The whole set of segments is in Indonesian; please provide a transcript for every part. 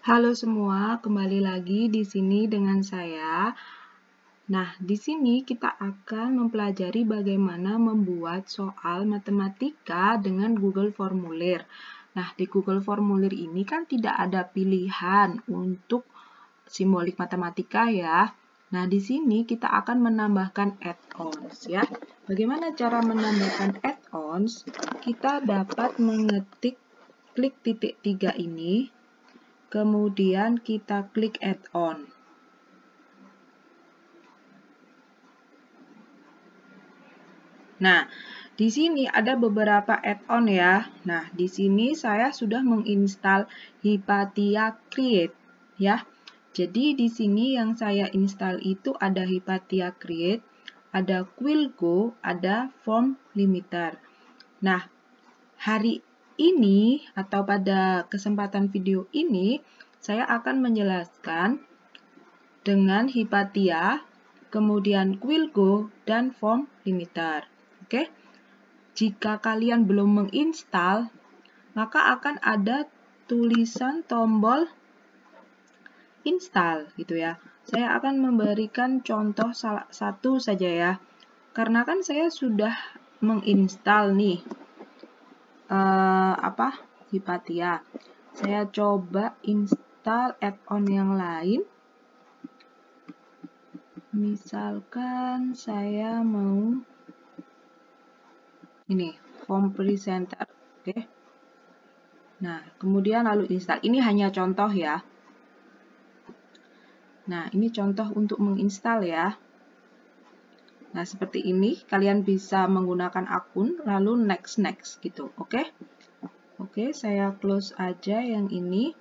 Halo semua, kembali lagi di sini dengan saya. Nah, di sini kita akan mempelajari bagaimana membuat soal matematika dengan Google Formulir. Nah, di Google Formulir ini kan tidak ada pilihan untuk simbolik matematika ya. Nah, di sini kita akan menambahkan add-ons ya. Bagaimana cara menambahkan add-ons? Kita dapat klik titik 3 ini. Kemudian kita klik add-on. Nah, di sini ada beberapa add-on ya. Nah, di sini saya sudah menginstal Hypatia Create ya. Jadi di sini yang saya install itu ada Hypatia Create, ada Quillgo, ada Form Limiter. Nah, hari ini atau pada kesempatan video ini saya akan menjelaskan dengan Hypatia, kemudian Quillgo, dan Form Limiter. Oke, jika kalian belum menginstal, maka akan ada tulisan tombol install gitu ya. Saya akan memberikan contoh salah satu saja ya. Karena kan saya sudah menginstal nih Hypatia. Saya coba install add-on yang lain. Misalkan saya mau ini Form Presenter, oke. Nah, kemudian lalu install. Ini hanya contoh ya. Nah, ini contoh untuk menginstal ya. Nah, seperti ini kalian bisa menggunakan akun lalu next gitu, oke? Oke, saya close aja yang ini.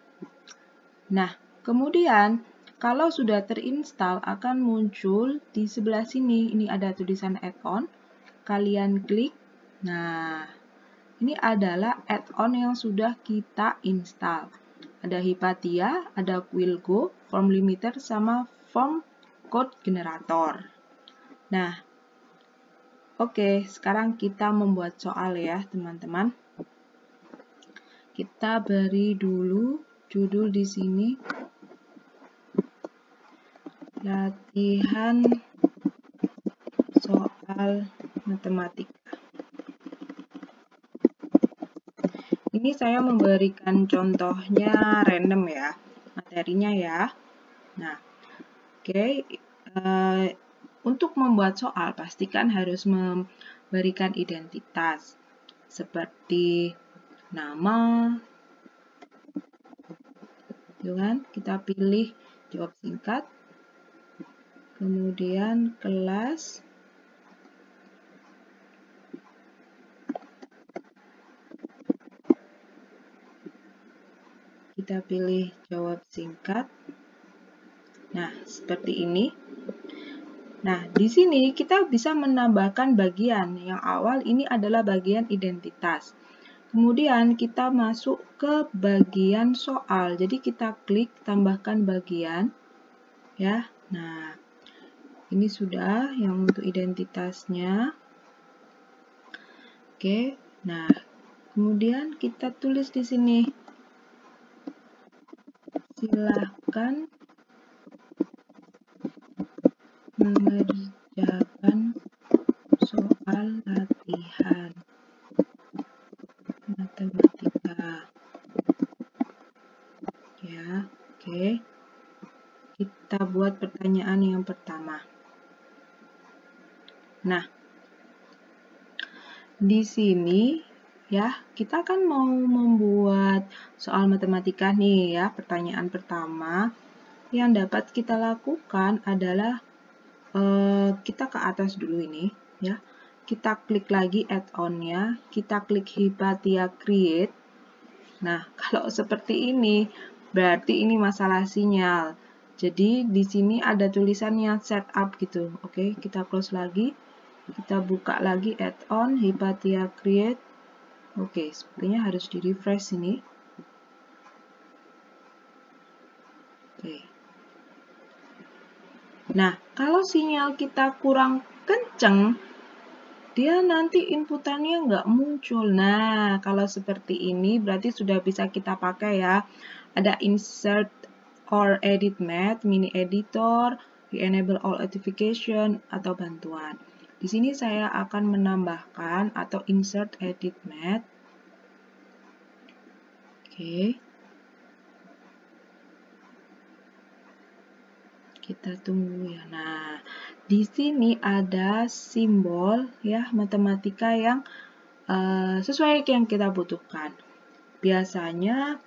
Nah, kemudian kalau sudah terinstall akan muncul di sebelah sini. Ini ada tulisan add-on. Kalian klik. Nah, ini adalah add-on yang sudah kita install. Ada Hypatia, ada Quillgo, Form Limiter, sama Form Code Generator. Nah, oke, sekarang kita membuat soal ya, teman-teman. Kita beri dulu judul di sini. Latihan soal matematika. Ini saya memberikan contohnya random ya, materinya ya. Nah, oke. Untuk membuat soal, pastikan harus memberikan identitas. Seperti nama, gitu kan? Kita pilih jawab singkat. Kemudian kelas. Kita pilih jawab singkat. Nah, seperti ini. Nah, di sini kita bisa menambahkan bagian. Yang awal ini adalah bagian identitas. Kemudian kita masuk ke bagian soal. Jadi kita klik tambahkan bagian. Ya. Nah, ini sudah yang untuk identitasnya. Oke. Nah, kemudian kita tulis di sini. Silakan mengerjakan soal latihan matematika. Ya, oke. Kita buat pertanyaan yang pertama. Nah, di sini ya, kita kan mau membuat soal matematika nih ya. Pertanyaan pertama yang dapat kita lakukan adalah kita ke atas dulu ini ya. Kita klik lagi add-on-nya, kita klik Hypatia Create. Nah, kalau seperti ini berarti ini masalah sinyal. Jadi di sini ada tulisannya setup gitu. Oke, kita close lagi. Kita buka lagi add-on Hypatia Create. Oke, sepertinya harus di-refresh ini. Oke. Nah, kalau sinyal kita kurang kenceng, dia nanti inputannya nggak muncul. Nah, kalau seperti ini berarti sudah bisa kita pakai ya. ada insert or edit math, mini editor, enable all notification, atau bantuan. Di sini saya akan menambahkan atau insert edit math. Oke. Kita tunggu ya. Nah, di sini ada simbol ya matematika yang sesuai yang kita butuhkan. Biasanya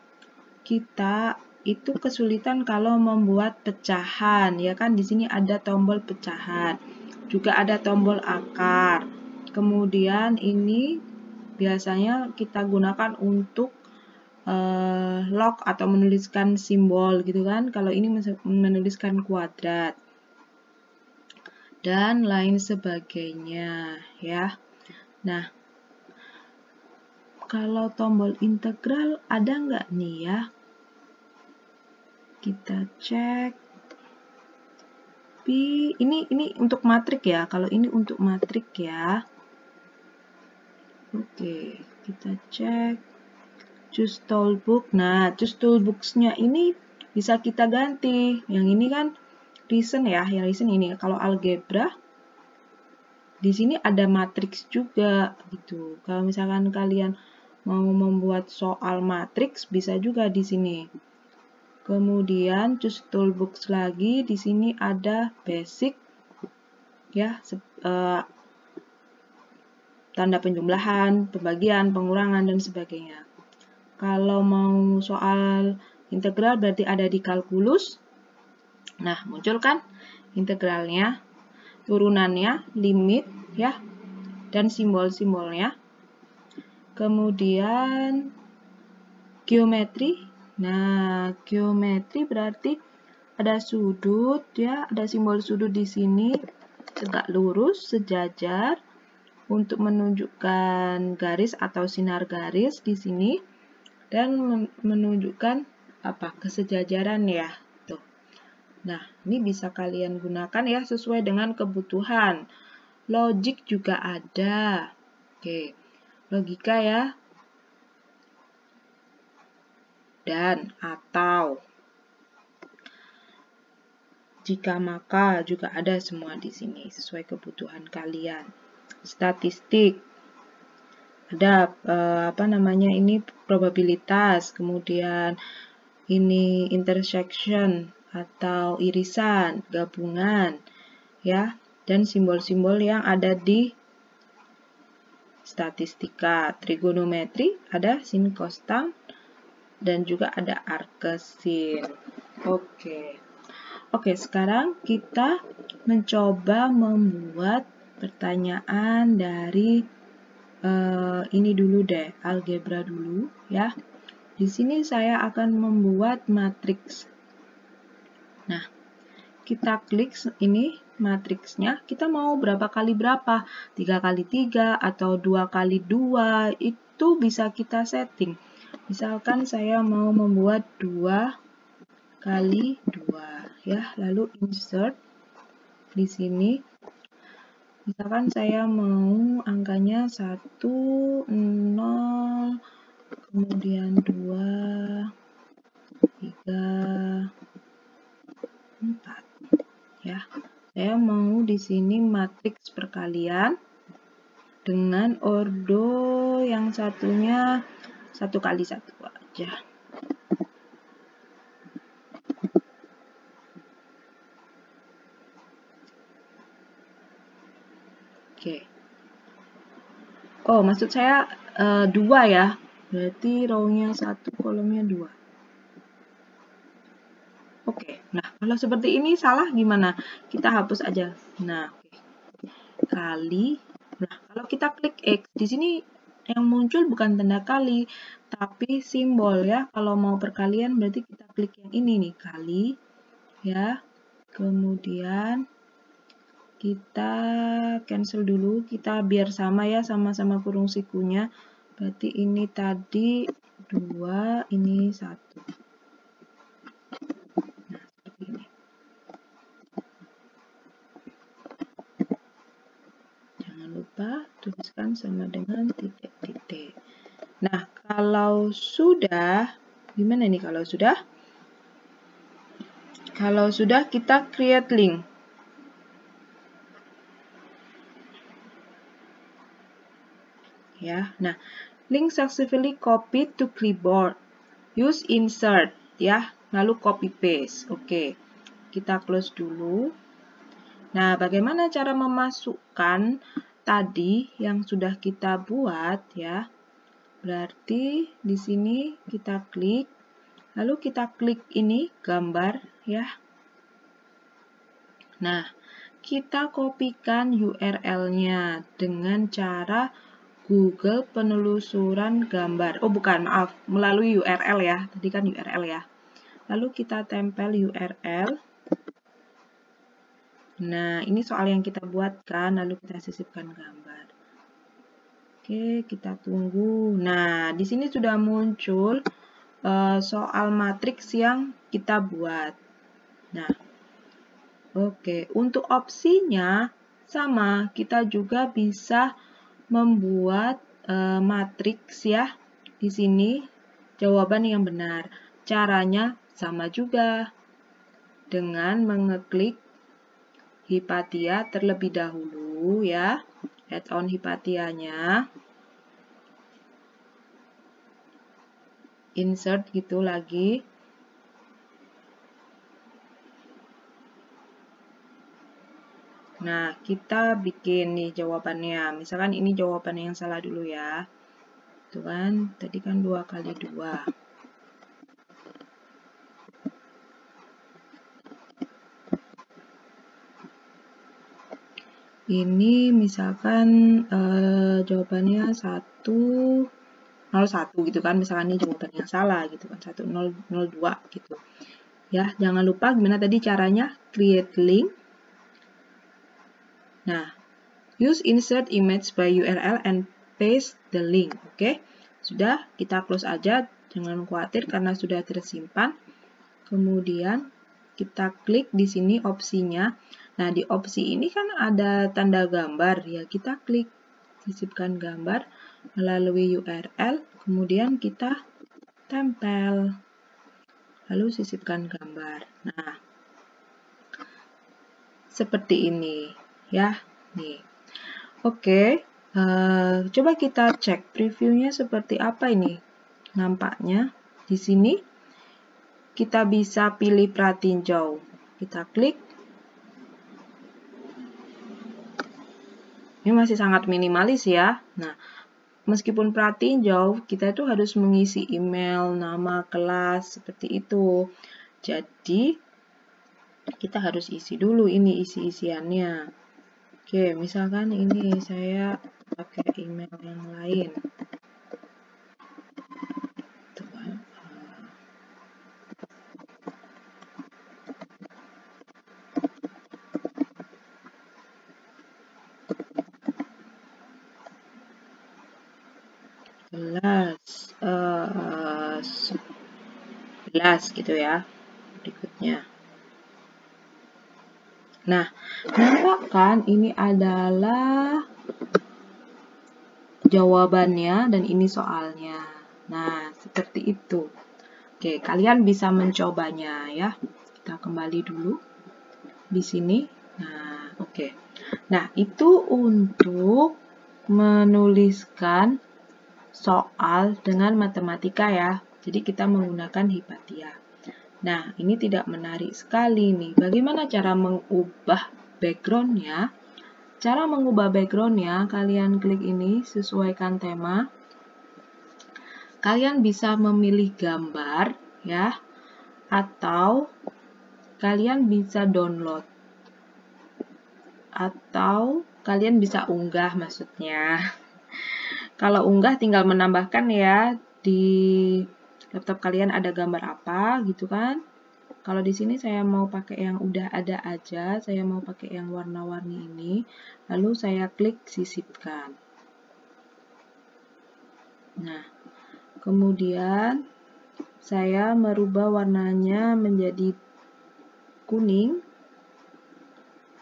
kita itu kesulitan kalau membuat pecahan, ya kan? Di sini ada tombol pecahan, juga ada tombol akar. Kemudian ini biasanya kita gunakan untuk log atau menuliskan simbol gitu kan. Kalau ini menuliskan kuadrat dan lain sebagainya ya. Nah, kalau tombol integral ada nggak nih ya? Kita cek. Ini untuk matrik ya. Kalau ini untuk matrik ya. Oke, kita cek. Choose toolbox. Nah, choose toolbox-nya ini bisa kita ganti. Yang ini kan reason ya, yang reason ini. Kalau algebra di sini ada matriks juga gitu. Kalau misalkan kalian mau membuat soal matriks bisa juga di sini. Kemudian choose toolbox lagi, di sini ada basic ya, tanda penjumlahan, pembagian, pengurangan dan sebagainya. Kalau mau soal integral berarti ada di kalkulus. Nah, muncul kan integralnya, turunannya, limit ya, dan simbol-simbolnya. Kemudian geometri. Nah, geometri berarti ada sudut ya, ada simbol sudut di sini, tegak lurus, sejajar untuk menunjukkan garis atau sinar garis di sini dan menunjukkan apa? Kesejajaran ya. Tuh. Nah, ini bisa kalian gunakan ya sesuai dengan kebutuhan. Logik juga ada. Oke. Logika ya. Dan atau jika maka juga ada semua di sini sesuai kebutuhan kalian. Statistik ada apa namanya ini probabilitas, kemudian ini intersection atau irisan, gabungan ya, dan simbol-simbol yang ada di statistika. Trigonometri ada sin, cos, tan, dan juga ada arcsin. Oke, sekarang kita mencoba membuat pertanyaan dari ini dulu deh, algebra dulu ya. Di sini saya akan membuat matriks. Nah, kita klik ini matriksnya. Kita mau berapa kali berapa? 3 kali 3 atau 2 kali 2, itu bisa kita setting. Misalkan saya mau membuat 2 kali 2 ya, lalu insert di sini. Misalkan saya mau angkanya 1, 0, kemudian 2, 3, 4 ya. Saya mau di sini matriks perkalian dengan ordo yang satunya 1 kali 1 aja. Oke. Oh, maksud saya 2 ya. Berarti row-nya 1, kolomnya 2. Oke. Nah, kalau seperti ini salah gimana? Kita hapus aja. Nah, oke. Kali. Nah, kalau kita klik X, di sini yang muncul bukan tanda kali, tapi simbol ya. Kalau mau perkalian berarti kita klik yang ini nih, kali. Ya. Kemudian kita cancel dulu, kita biar sama ya, sama-sama kurung sikunya. Berarti ini tadi 2, ini 1. Nah, seperti ini. Jangan lupa tuliskan sama dengan titik-titik. Nah, kalau sudah Gimana nih kalau sudah? Kalau sudah, kita create link. Ya, nah, link successfully copied to clipboard. Use insert, ya, lalu copy paste. Oke, kita close dulu. Nah, bagaimana cara memasukkan tadi yang sudah kita buat, ya? Berarti di sini kita klik, lalu kita klik ini gambar, ya. Nah, kita kopikan URL-nya dengan cara Google penelusuran gambar. Oh, bukan, maaf, melalui URL ya. Tadi kan URL ya. Lalu kita tempel URL. Nah, ini soal yang kita buat kan, lalu kita sisipkan gambar. Oke, kita tunggu. Nah, di sini sudah muncul soal matriks yang kita buat. Nah, oke, untuk opsinya sama, kita juga bisa membuat matriks ya. Di sini jawaban yang benar. Caranya sama juga dengan mengeklik Hipatia terlebih dahulu ya. Add-on Hipatianya. Insert gitu lagi. Nah, kita bikin nih jawabannya. Misalkan ini jawaban yang salah dulu ya. Tuh kan, tadi kan 2 kali 2. Ini misalkan jawabannya 101 gitu kan. Misalkan ini jawaban yang salah gitu kan. 1002 gitu. Ya, jangan lupa gimana tadi caranya create link. Nah, use insert image by URL and paste the link. Oke, sudah, kita close aja. Jangan khawatir karena sudah tersimpan. Kemudian kita klik di sini opsinya. Nah, di opsi ini kan ada tanda gambar ya. Kita klik sisipkan gambar melalui URL. Kemudian kita tempel. Lalu sisipkan gambar. Nah, seperti ini ya. Nih. Oke, coba kita cek previewnya seperti apa ini. Nampaknya di sini kita bisa pilih pratinjau. Kita klik. Ini masih sangat minimalis ya. Nah, meskipun pratinjau, kita itu harus mengisi email, nama, kelas, seperti itu. Jadi, kita harus isi dulu ini isi-isiannya. Oke, misalkan ini saya pakai email yang lain. Kelas gitu ya. Berikutnya. Nah, nampakkan ini adalah jawabannya dan ini soalnya. Nah, seperti itu. Oke, kalian bisa mencobanya ya. Kita kembali dulu di sini. Nah, oke. Nah, itu untuk menuliskan soal dengan matematika ya. Jadi kita menggunakan Hipatia. Nah, ini tidak menarik sekali nih. Bagaimana cara mengubah background-nya? Cara mengubah background-nya, kalian klik ini, sesuaikan tema. Kalian bisa memilih gambar, ya. Atau kalian bisa download. Atau kalian bisa unggah maksudnya. Kalau unggah tinggal menambahkan ya, di laptop kalian ada gambar apa gitu kan. Kalau di sini saya mau pakai yang udah ada aja, saya mau pakai yang warna-warni ini, lalu saya klik sisipkan. Nah, kemudian saya merubah warnanya menjadi kuning.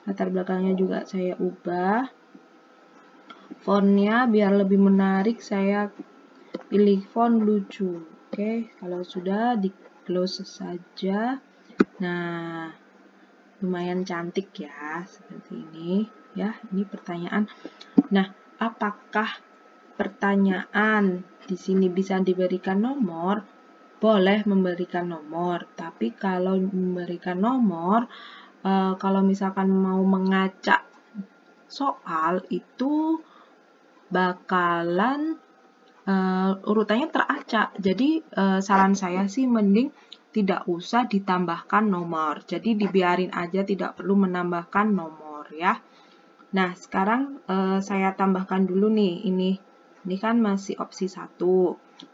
Latar belakangnya juga saya ubah. Fontnya biar lebih menarik, saya pilih font lucu. Oke, kalau sudah di close saja. Nah, lumayan cantik ya, seperti ini ya. Ini pertanyaan. Nah, apakah pertanyaan di sini bisa diberikan nomor? Boleh memberikan nomor, tapi kalau memberikan nomor, kalau misalkan mau mengacak soal itu bakalan urutannya teracak. Jadi saran saya sih mending tidak usah ditambahkan nomor. Jadi dibiarin aja, tidak perlu menambahkan nomor ya. Nah, sekarang saya tambahkan dulu nih ini kan masih opsi 1.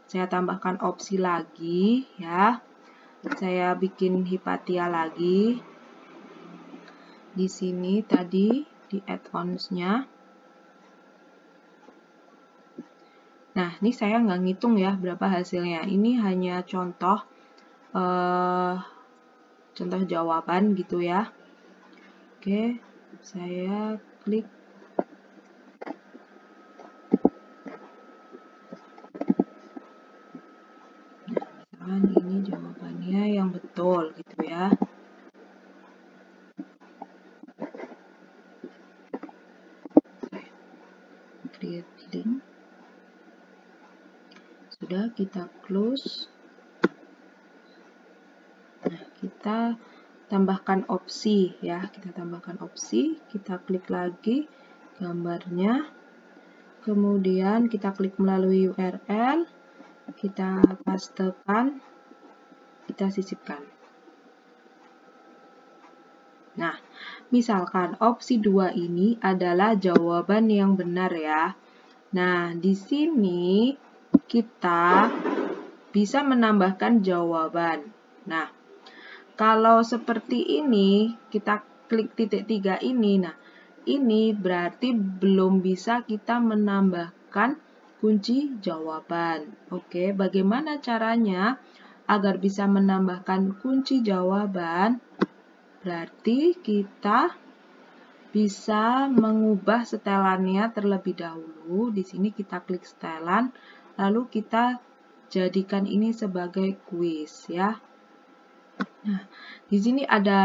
Saya tambahkan opsi lagi ya. Saya bikin Hipatia lagi. Di sini tadi di add-ons-nya. Nah, ini saya nggak ngitung ya berapa hasilnya. Ini hanya contoh contoh jawaban gitu ya. Oke, saya klik. Nah, misalkan ini jawabannya yang betul gitu ya. Create link. Sudah, kita close. Nah, kita tambahkan opsi ya. Kita tambahkan opsi, kita klik lagi gambarnya. Kemudian kita klik melalui URL, kita pastekan, kita sisipkan. Nah, misalkan opsi 2 ini adalah jawaban yang benar ya. Nah, di sini kita bisa menambahkan jawaban. Nah, kalau seperti ini, kita klik titik 3 ini. Nah, ini berarti belum bisa kita menambahkan kunci jawaban. Oke, bagaimana caranya agar bisa menambahkan kunci jawaban? Berarti kita bisa mengubah setelannya terlebih dahulu. Di sini kita klik setelan, lalu kita jadikan ini sebagai kuis ya. Nah, di sini ada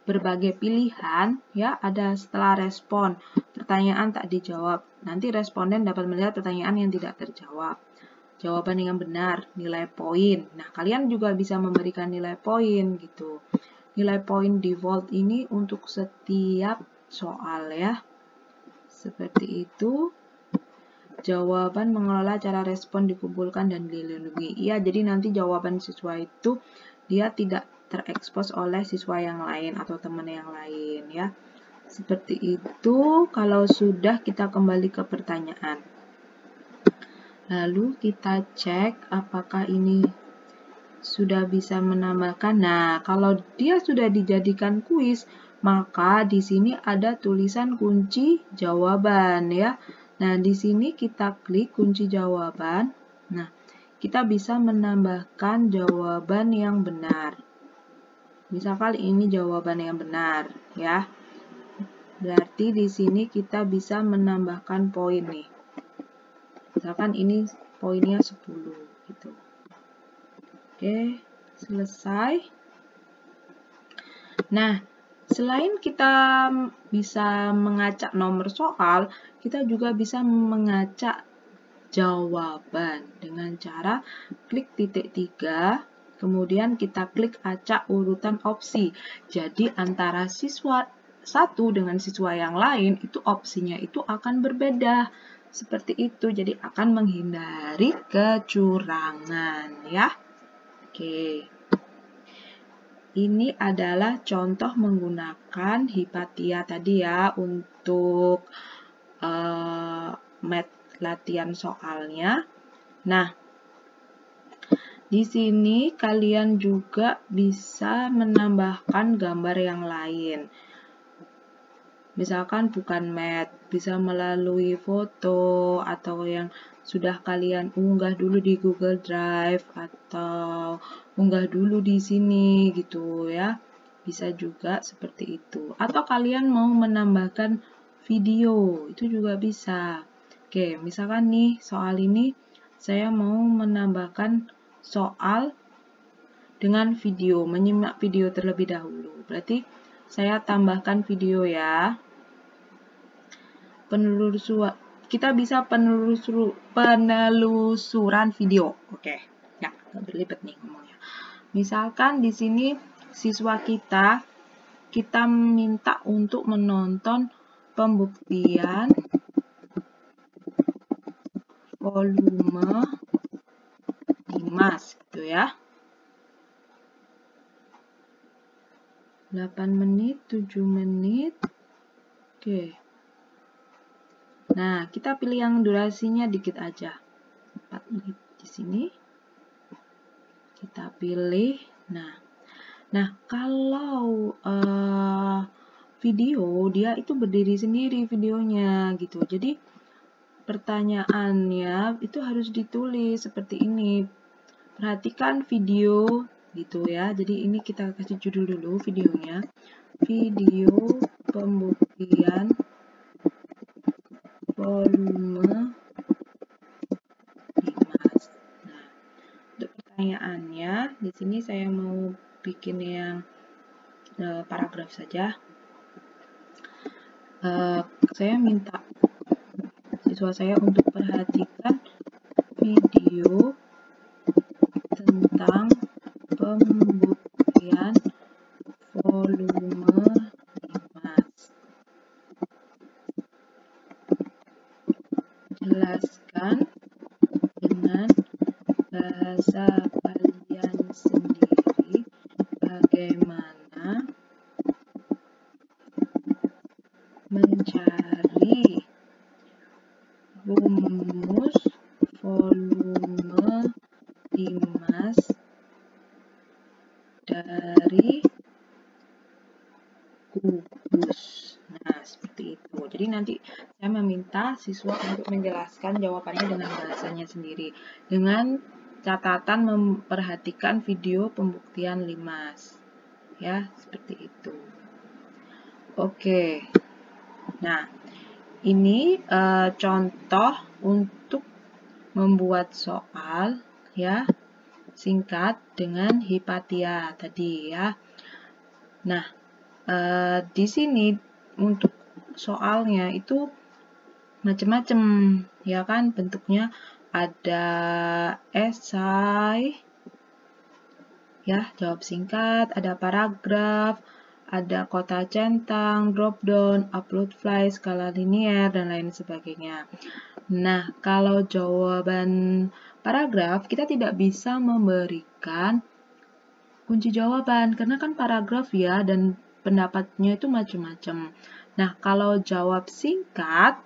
berbagai pilihan ya, ada setelah respon, pertanyaan tak dijawab. Nanti responden dapat melihat pertanyaan yang tidak terjawab. Jawaban yang benar, nilai poin. Nah, kalian juga bisa memberikan nilai poin gitu. Nilai poin default ini untuk setiap soal ya. Seperti itu. Jawaban mengelola cara respon dikumpulkan dan dilindungi. Iya, jadi nanti jawaban siswa itu dia tidak terekspos oleh siswa yang lain atau teman yang lain ya. Seperti itu. Kalau sudah, kita kembali ke pertanyaan. Lalu kita cek apakah ini sudah bisa menambahkan. Nah, kalau dia sudah dijadikan kuis, maka di sini ada tulisan kunci jawaban ya. Nah, di sini kita klik kunci jawaban. Nah, kita bisa menambahkan jawaban yang benar. Misalkan ini jawaban yang benar ya. Berarti di sini kita bisa menambahkan poin nih. Misalkan ini poinnya 10 gitu. Oke, selesai. Nah, selain kita bisa mengacak nomor soal, kita juga bisa mengacak jawaban dengan cara klik titik 3. Kemudian kita klik acak urutan opsi. Jadi antara siswa satu dengan siswa yang lain itu opsinya itu akan berbeda. Seperti itu. Jadi akan menghindari kecurangan ya. Oke. Ini adalah contoh menggunakan Hipatia tadi ya untuk latihan soalnya. Nah, di sini kalian juga bisa menambahkan gambar yang lain. Misalkan bukan mat, bisa melalui foto atau yang sudah kalian unggah dulu di Google Drive atau unggah dulu di sini gitu ya. Bisa juga seperti itu. Atau kalian mau menambahkan video, itu juga bisa. Oke, misalkan nih soal ini saya mau menambahkan soal dengan video, menyimak video terlebih dahulu. Berarti saya tambahkan video ya. Kita bisa penelusuran video. Oke. Ya, agak berlipat nih ngomongnya. Misalkan di sini siswa kita minta untuk menonton pembuktian volume 5 gitu ya. 8 menit, 7 menit. Oke. Nah, kita pilih yang durasinya dikit aja. 4 menit di sini. Kita pilih. Nah, kalau video dia itu berdiri sendiri videonya gitu. Jadi pertanyaannya itu harus ditulis seperti ini. Perhatikan video gitu ya. Jadi ini kita kasih judul dulu videonya. Video pembuktian volume 5. Nah, untuk pertanyaannya di sini saya mau bikin yang paragraf saja. Saya minta siswa saya untuk perhatikan video tentang pembuktian volume 5. Jelaskan dengan bahasa kalian sendiri bagaimana mencari rumus volume 5 dari kubus. Nah, seperti itu. Jadi nanti saya meminta siswa untuk menjelaskan jawabannya dengan bahasanya sendiri. Dengan catatan memperhatikan video pembuktian 5. Ya, seperti itu. Oke. Nah, ini contoh untuk membuat soal ya singkat dengan Hipatia tadi ya. Nah, di sini untuk soalnya itu macam-macam ya kan, bentuknya ada esai ya, jawab singkat, ada paragraf, ada kota centang, drop down, upload fly, skala linear dan lain sebagainya. Nah, kalau jawaban paragraf kita tidak bisa memberikan kunci jawaban karena kan paragraf ya dan pendapatnya itu macam-macam. Nah, kalau jawab singkat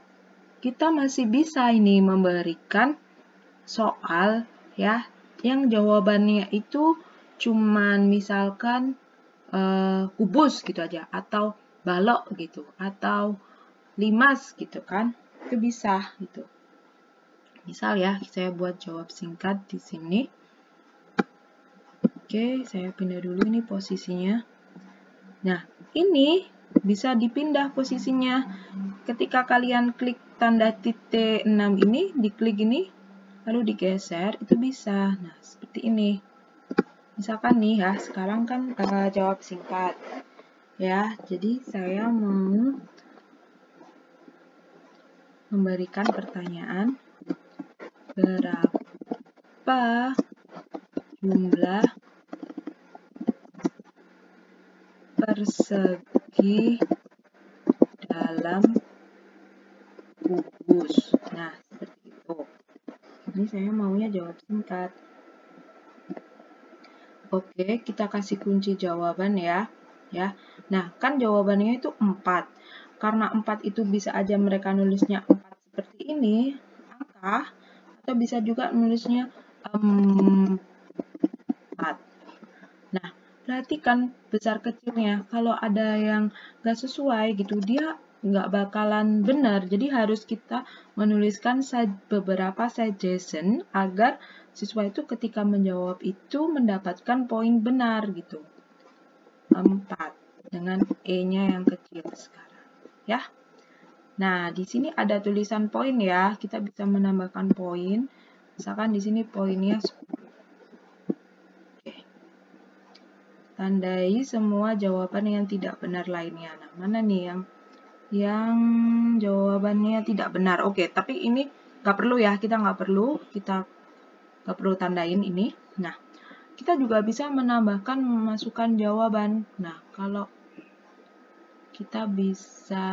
kita masih bisa ini memberikan soal ya yang jawabannya itu cuman misalkan kubus gitu aja atau balok gitu atau 5 gitu kan, itu bisa gitu. Misal ya saya buat jawab singkat di sini. Oke, saya pindah dulu ini posisinya. Nah, ini bisa dipindah posisinya. Ketika kalian klik tanda titik 6 ini, diklik ini, lalu digeser, itu bisa. Nah, seperti ini. Misalkan nih ya, sekarang kan jawab singkat. Ya, jadi saya mau memberikan pertanyaan. Berapa jumlah persegi dalam kubus? Nah, seperti itu. Ini saya maunya jawab singkat. Oke, kita kasih kunci jawaban ya. Nah, kan jawabannya itu 4. Karena 4 itu bisa aja mereka nulisnya 4 seperti ini, angka, atau bisa juga nulisnya 4. Nah, perhatikan besar kecilnya. Kalau ada yang nggak sesuai gitu, dia nggak bakalan benar. Jadi harus kita menuliskan beberapa suggestion agar siswa itu ketika menjawab itu mendapatkan poin benar gitu. 4 dengan E-nya yang kecil sekarang. Ya. Nah, di sini ada tulisan poin ya. Kita bisa menambahkan poin. Misalkan di sini poinnya 10. Oke. Tandai semua jawaban yang tidak benar lainnya. Nah, mana nih yang jawabannya tidak benar? Oke, tapi ini nggak perlu ya, kita nggak perlu tandain ini. Nah, kita juga bisa menambahkan memasukkan jawaban. Nah, kalau kita bisa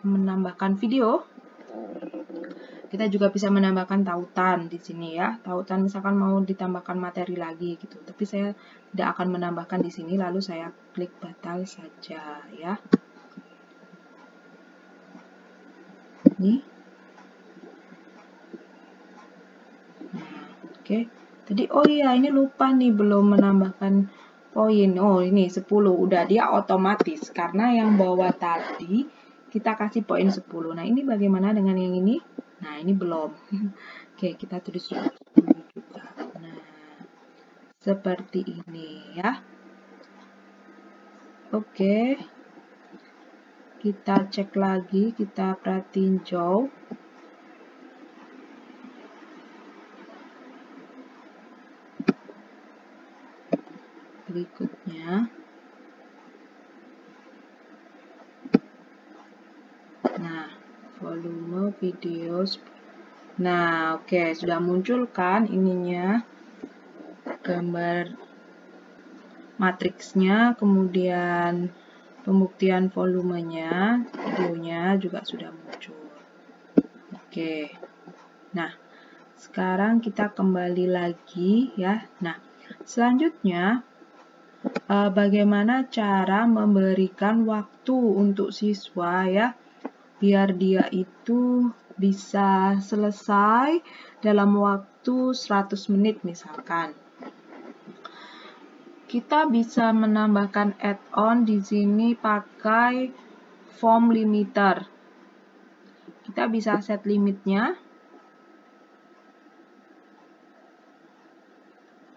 menambahkan video, kita juga bisa menambahkan tautan di sini ya. Tautan misalkan mau ditambahkan materi lagi gitu. Tapi saya tidak akan menambahkan di sini, lalu saya klik batal saja ya. Ini. Nah, oke. Tadi oh iya ini lupa nih belum menambahkan poin. Oh ini 10 udah dia otomatis karena yang bawah tadi kita kasih poin 10. Nah ini bagaimana dengan yang ini? Nah ini belum. Oke kita tulis 10 juga. Nah seperti ini ya. Oke. Kita cek lagi, kita perhatiin jauh. Berikutnya. Nah, volume video. Nah, oke, sudah muncul kan ininya. Gambar matriksnya, kemudian pembuktian volumenya, videonya juga sudah muncul. Oke. Nah, sekarang kita kembali lagi ya. Nah, selanjutnya bagaimana cara memberikan waktu untuk siswa ya, biar dia itu bisa selesai dalam waktu 100 menit misalkan. Kita bisa menambahkan add-on di sini pakai form limiter. Kita bisa set limitnya.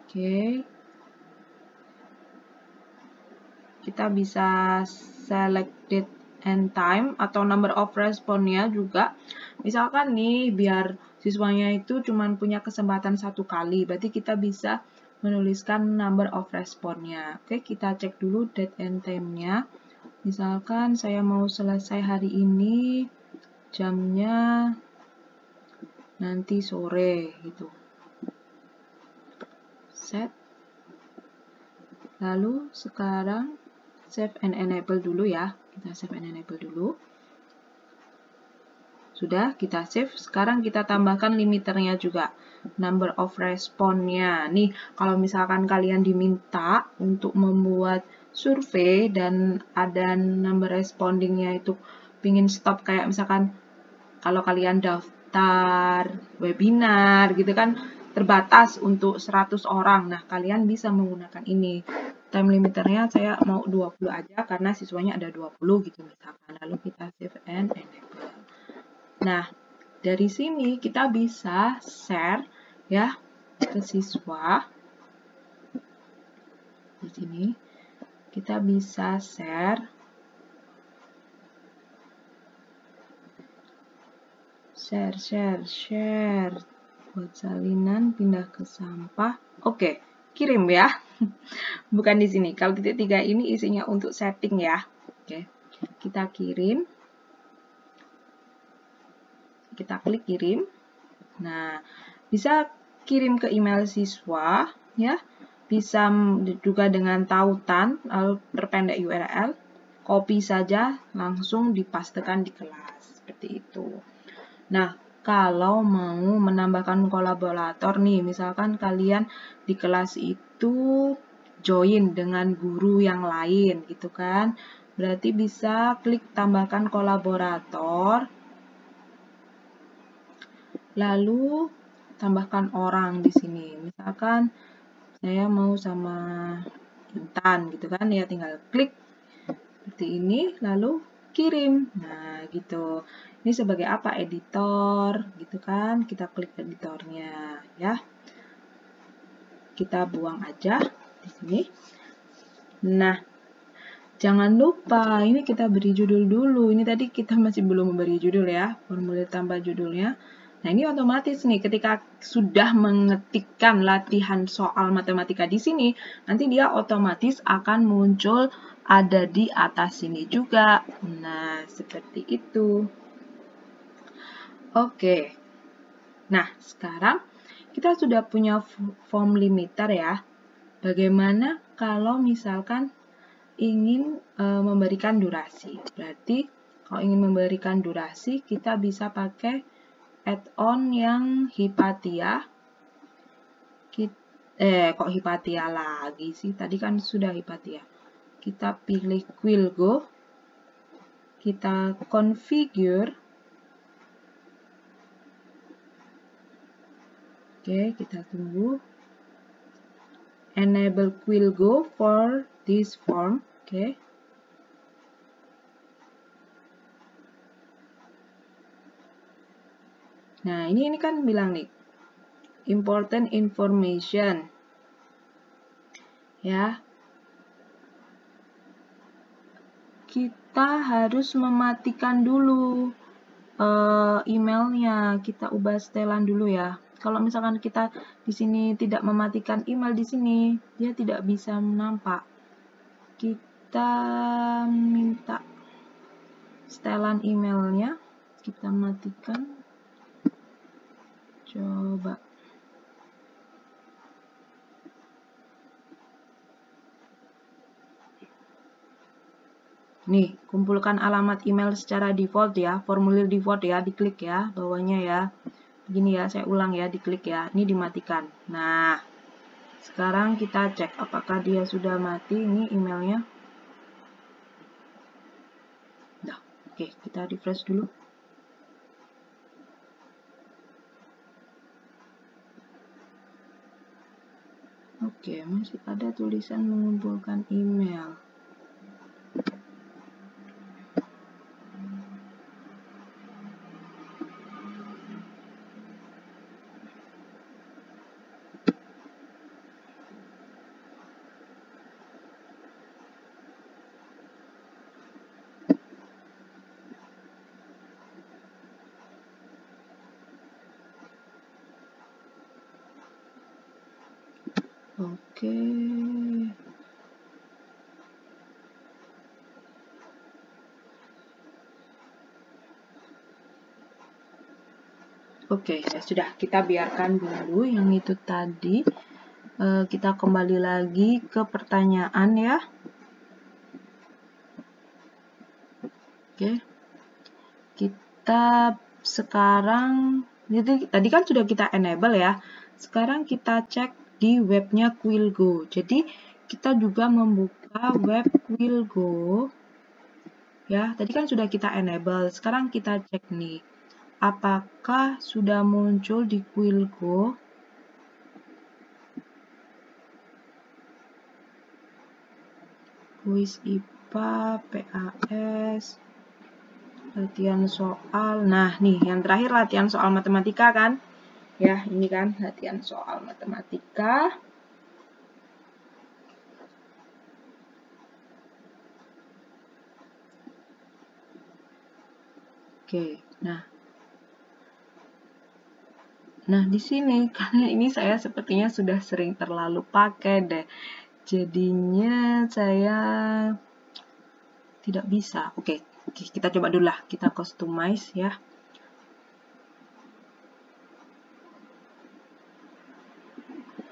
Oke. Kita bisa select date and time atau number of responnya juga. Misalkan nih biar siswanya itu cuma punya kesempatan 1 kali, berarti kita bisa menuliskan number of responnya. Oke, kita cek dulu date and time-nya. Misalkan saya mau selesai hari ini, jamnya nanti sore gitu. Set. Lalu sekarang save and enable dulu ya. Kita save and enable dulu. Sudah, kita save. Sekarang kita tambahkan limiternya juga. Number of responnya. Nih, kalau misalkan kalian diminta untuk membuat survei dan ada number respondingnya itu pingin stop kayak misalkan kalau kalian daftar webinar gitu kan terbatas untuk 100 orang. Nah, kalian bisa menggunakan ini. Time limiternya saya mau 20 aja karena siswanya ada 20 gitu misalkan. Lalu kita save and enable. Nah, dari sini kita bisa share ya ke siswa. Di sini kita bisa share buat salinan pindah ke sampah. Oke, kirim ya. Bukan di sini. Kalau titik 3 ini isinya untuk setting ya. Oke. Kita kirim. Kita klik kirim. Nah, bisa kirim ke email siswa ya. Bisa juga dengan tautan lalu perpendek URL. Copy saja langsung dipastekan di kelas. Seperti itu. Nah, kalau mau menambahkan kolaborator nih, misalkan kalian di kelas itu join dengan guru yang lain gitu kan. Berarti bisa klik tambahkan kolaborator. Lalu tambahkan orang di sini. Misalkan saya mau sama Intan gitu kan ya, tinggal klik seperti ini lalu kirim. Nah, gitu. Ini sebagai apa? Editor, gitu kan. Kita klik editornya, ya. Kita buang aja di sini. Nah, jangan lupa, ini kita beri judul dulu. Ini tadi kita masih belum memberi judul ya, formulir tambah judulnya. Nah, ini otomatis nih ketika sudah mengetikkan latihan soal matematika di sini, nanti dia otomatis akan muncul ada di atas sini juga. Nah, seperti itu. Oke. Nah, sekarang kita sudah punya form limiter ya. Bagaimana kalau misalkan ingin memberikan durasi? Berarti kalau ingin memberikan durasi, kita bisa pakai add-on yang Hypatia. Kok Hypatia lagi sih? Tadi kan sudah Hypatia. Kita pilih Quillgo. Kita configure. Oke, kita tunggu. Enable Quillgo for this form. Oke. Nah, ini kan bilang nih, important information. Ya. Kita harus mematikan dulu emailnya. Kita ubah setelan dulu ya. Kalau misalkan kita di sini tidak mematikan email di sini, dia tidak bisa nampak. Kita minta setelan emailnya, kita matikan. Coba. Nih, kumpulkan alamat email secara default ya, formulir default ya, diklik ya, bawahnya ya. Begini ya, saya ulang ya, diklik ya, ini dimatikan. Nah, sekarang kita cek apakah dia sudah mati, ini emailnya. Nah, oke, kita refresh dulu. Oke, masih ada tulisan mengumpulkan email. Oke. Oke, ya sudah, kita biarkan dulu yang itu tadi. Kita kembali lagi ke pertanyaan ya. Oke. Kita sekarang, tadi kan sudah kita enable ya. Sekarang kita cek di webnya Quillgo. Jadi kita juga membuka web Quillgo. Ya, tadi kan sudah kita enable. Sekarang kita cek nih. Apakah sudah muncul di Quillgo? Kuis IPA, PAS, latihan soal. Nah, nih yang terakhir latihan soal matematika kan? Ya, ini kan latihan soal matematika. Oke, Nah, di sini karena ini saya sepertinya sudah sering terlalu pakai deh. Jadinya saya tidak bisa. Oke, kita coba dulu lah. Kita customize ya.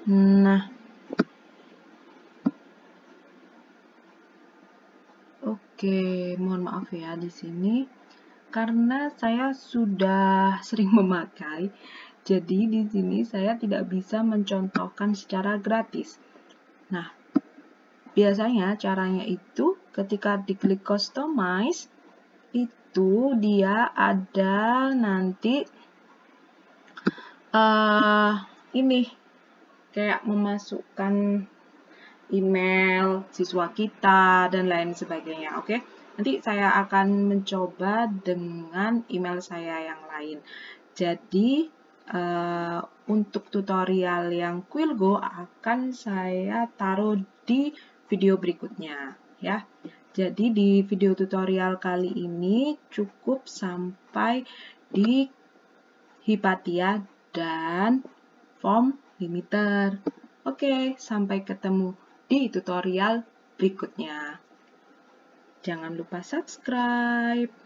Nah. Oke, mohon maaf ya di sini. Karena saya sudah sering memakai, jadi di sini saya tidak bisa mencontohkan secara gratis. Nah, biasanya caranya itu ketika diklik customize, itu dia ada nanti ini kayak memasukkan email siswa kita dan lain sebagainya. Oke, nanti saya akan mencoba dengan email saya yang lain. Jadi untuk tutorial yang Quillgo akan saya taruh di video berikutnya ya. Jadi di video tutorial kali ini cukup sampai di Hypatia, dan form limiter. Oke, sampai ketemu di tutorial berikutnya. Jangan lupa subscribe.